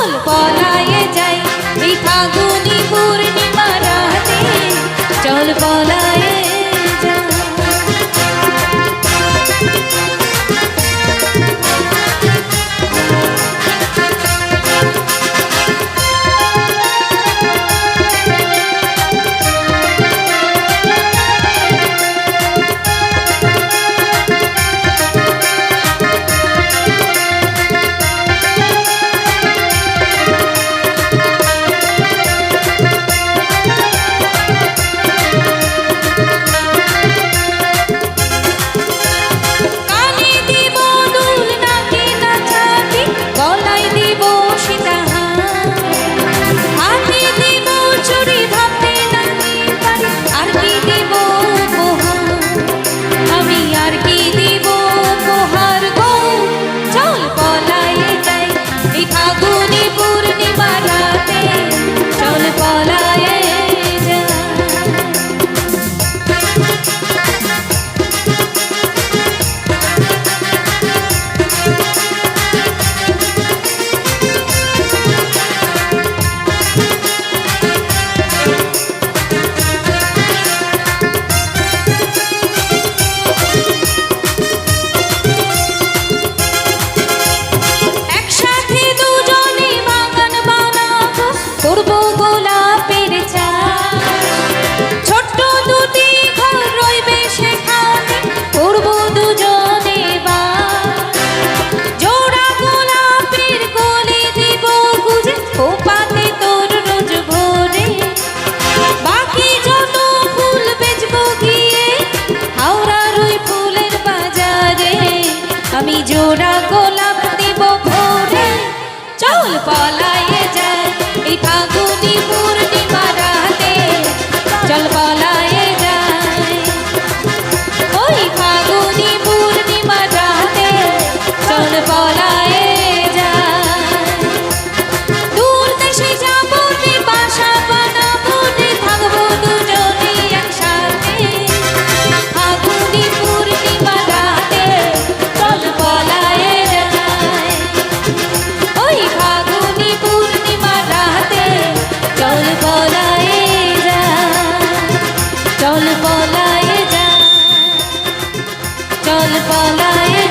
চল পলায়ে যাই এই ফাগুনি পূর্ণিমা রাতে, চল পলায়ে যাই। আমি জোড়া গোলাপ দিব ভোরে, চল পলায়ে যাই এই ফাগুনি পূর্ণিমা রাতে, চল পলায়ে যাই ওই ফাগুনি পূর্ণিমা রাতে, চল পলায়ে যাই। দূর দেশে যাবো রে, বাসা বানাবো রে, থাকবো দুজনে একসাথে, ফাগুনি পূর্ণিমা রাতে, চল পলায়ে যাই ওই ফাগুনি পূর্ণিমা রাতে, চল পলায়ে যাই, চল পলায়ে যাই, চল পলায়ে